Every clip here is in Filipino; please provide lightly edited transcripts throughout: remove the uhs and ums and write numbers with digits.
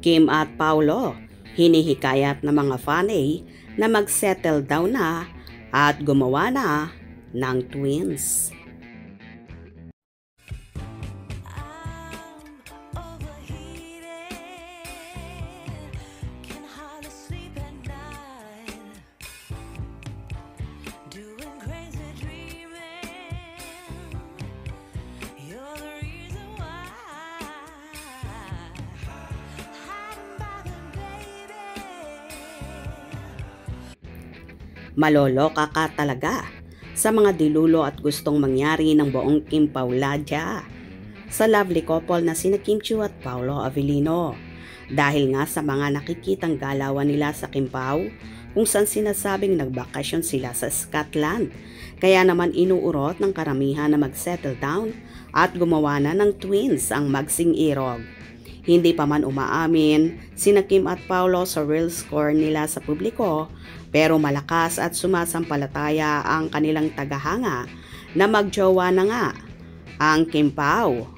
Kim at Paolo, hinihikayat ng mga fanay na mag-settle down na at gumawa na ng twins. Maloloka ka talaga sa mga dilulo at gustong mangyari ng buong Kim Pauladia sa lovely couple na sina Kim Chiu at Paolo Avellino. Dahil nga sa mga nakikitang galawan nila sa Kim Pao kung saan sinasabing nagbakasyon sila sa Scotland. Kaya naman inuurot ng karamihan na mag-settle down at gumawa na ng twins ang Magsing Irog. Hindi pa man umaamin sina Kim at Paolo sa real score nila sa publiko, pero malakas at sumasampalataya ang kanilang tagahanga na magjowa na nga ang Kim Pao.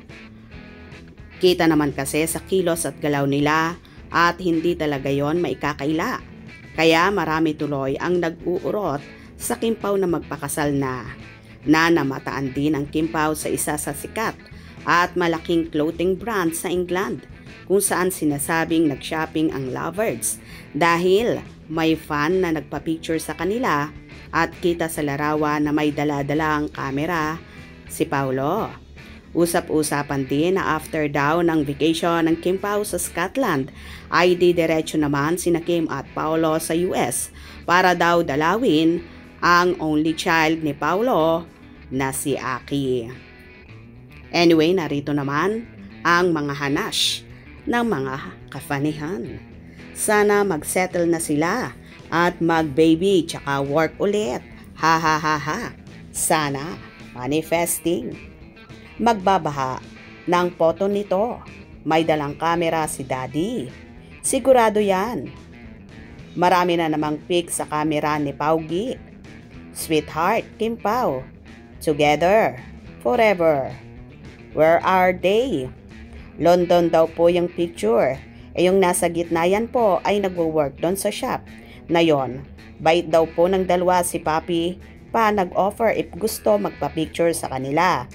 Kita naman kasi sa kilos at galaw nila at hindi talaga yon maikakaila. Kaya marami tuloy ang nag-uurot sa Kim Pao na magpakasal na namataan din ang Kim Pao sa isa sa sikat at malaking clothing brand sa England, kung saan sinasabing nag-shopping ang lovers dahil may fan na nagpa-picture sa kanila at kita sa larawan na may dala-dalang kamera si Paolo. Usap-usapan din na after daw ng vacation ng Kim Pao sa Scotland ay didiretso naman sina Kim at Paolo sa US para daw dalawin ang only child ni Paolo na si Aki. Anyway, narito naman ang mga hanash ng mga kafanihan. Sana mag-settle na sila at mag-baby tsaka work ulit. Ha ha ha ha. Sana manifesting. Magbabaha ng photo nito. May dalang camera si Daddy. Sigurado yan. Marami na namang pic sa camera ni Paugi. Sweetheart, Kim Pao. Together. Forever. Where are they? London daw po yung picture. Yung nasa gitna yan po ay nagwo-work doon sa shop na yon. Bait daw po ng dalawa si Papi pa nag-offer if gusto magpa-picture sa kanila.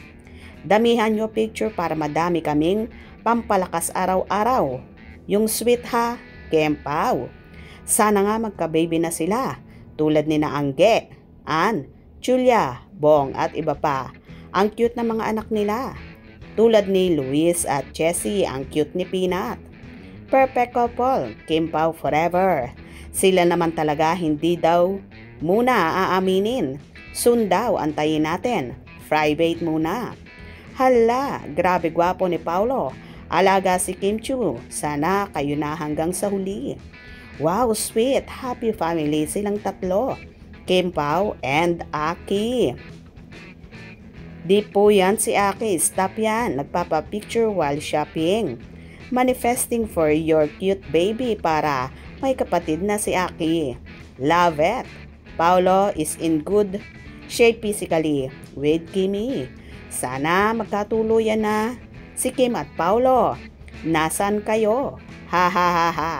Damihan nyo picture para madami kaming pampalakas araw-araw. Yung sweet ha, Kim Pao. Sana nga magka-baby na sila tulad ni na Angge, Ann, Julia, Bong at iba pa. Ang cute na mga anak nila. Tulad ni Luis at Jessie, ang cute ni Peanut. Perfect couple, Kim Pao forever. Sila naman talaga hindi daw muna aaminin. Soon daw, antayin natin. Private muna. Hala, grabe gwapo ni Paolo. Alaga si Kim Chiu. Sana kayo na hanggang sa huli. Wow, sweet. Happy family silang tatlo. Kim Pao and Aki. Di po yan si Aki. Stop yan. Nagpapapicture while shopping. Manifesting for your cute baby para may kapatid na si Aki. Love it. Paolo is in good shape physically with Kimi. Sana magkatuluyan na si Kim at Paolo. Nasaan kayo? Ha ha ha ha.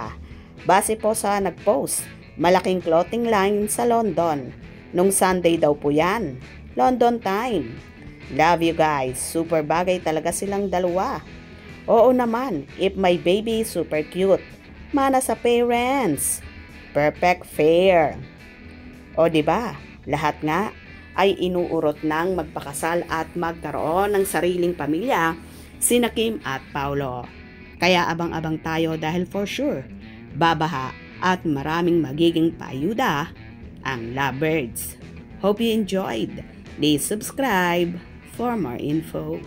Base po sa nag-post, malaking clothing line sa London. Nung Sunday daw po yan. London time. Love you guys. Super bagay talaga silang dalawa. Oo naman, if my baby super cute, mana sa parents. Perfect fair. O diba, lahat nga ay inuurot ng magpakasal at magkaroon ng sariling pamilya sina Kim at Paolo. Kaya abang-abang tayo dahil for sure, babaha at maraming magiging paayuda ang lovebirds. Hope you enjoyed. Please subscribe for more info.